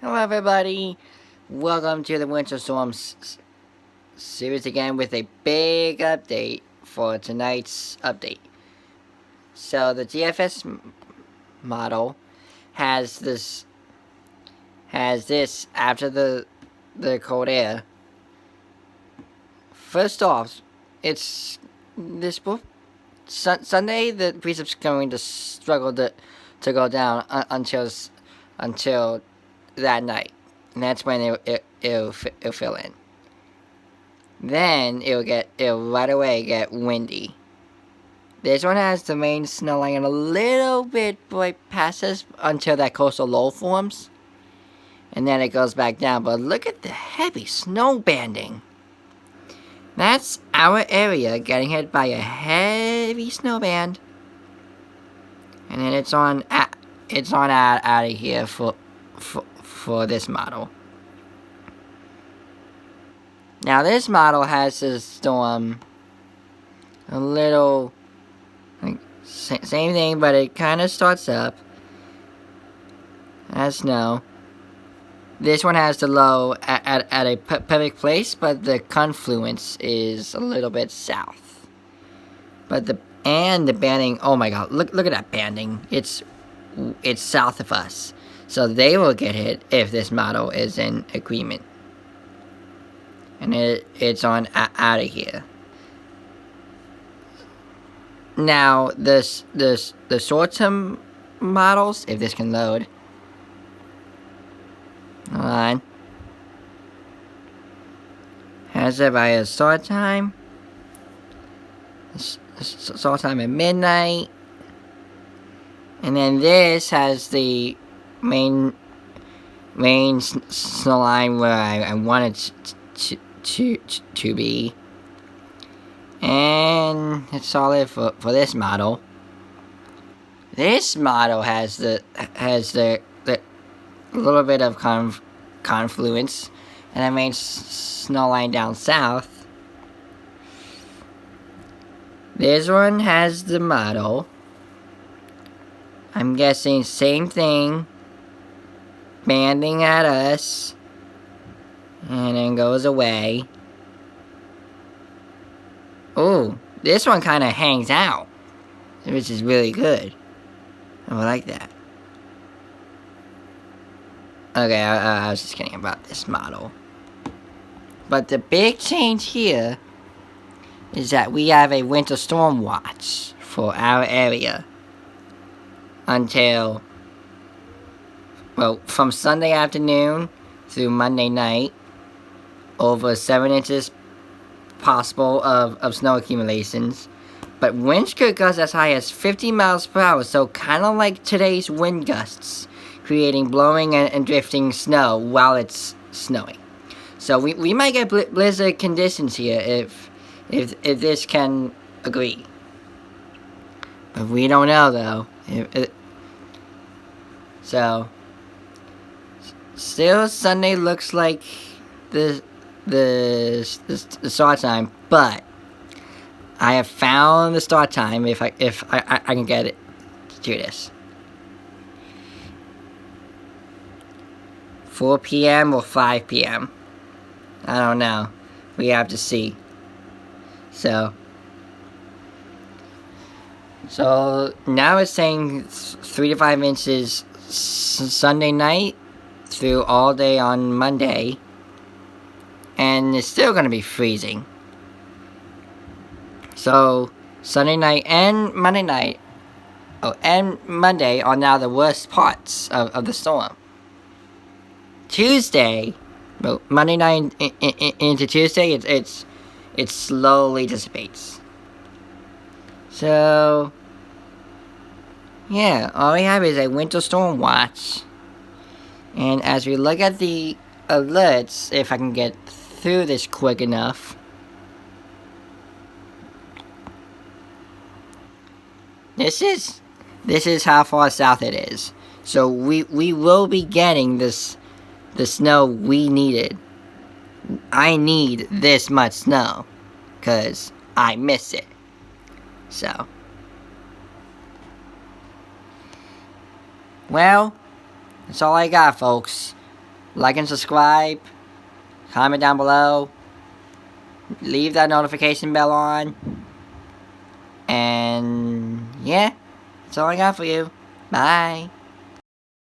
Hello, everybody. Welcome to the Winter series again with a big update for tonight's update. So the GFS model has this after the cold air. First off, it's this book. Sunday the precept's going to struggle to go down until that night, and that's when it'll fill in. Then it'll right away get windy. This one has the main snow line a little bit right past us until that coastal low forms, and then it goes back down. But look at the heavy snow banding. That's our area getting hit by a heavy snow band, and then it's on out of here for this model. Now this model has this storm a little like same thing, but it kind of starts up as snow. This one has the low at a perfect place, but the confluence is a little bit south. But the banding, oh my god, look at that banding. It's south of us. So they will get hit if this model is in agreement. And it's on out of here. Now the short-term models, if this can load. Hold on. Has it by a start time. Start time at midnight. And then this has the main snow line where I want it to be. And it's solid for this model. This model has the little bit of confluence and the main snow line down south. This one has the model. I'm guessing same thing. Banding at us. And then goes away. Oh, this one kind of hangs out. Which is really good. I like that. Okay, I was just kidding about this model. But the big change here is that we have a winter storm watch for our area. Until, well, from Sunday afternoon through Monday night, over 7 inches possible of snow accumulations. But winds could gust as high as 50 miles per hour, so kind of like today's wind gusts, creating blowing and drifting snow while it's snowing. So we might get blizzard conditions here if this can agree. But we don't know though. So still Sunday looks like the start time, but I have found the start time if I can get it to do this. 4 p.m. or 5 p.m. I don't know. We have to see. So now it's saying 3 to 5 inches Sunday night through all day on Monday. And it's still going to be freezing. So Sunday night and Monday night, and Monday are now the worst parts of the storm. Tuesday, well, Monday night into Tuesday, it slowly dissipates. So yeah, all we have is a winter storm watch. And as we look at the alerts, if I can get through this quick enough. This is how far south it is. So we will be getting the snow we needed. I need this much snow, 'cause I miss it. So, well, that's all I got, folks. Like and subscribe. Comment down below. Leave that notification bell on. And yeah, that's all I got for you. Bye.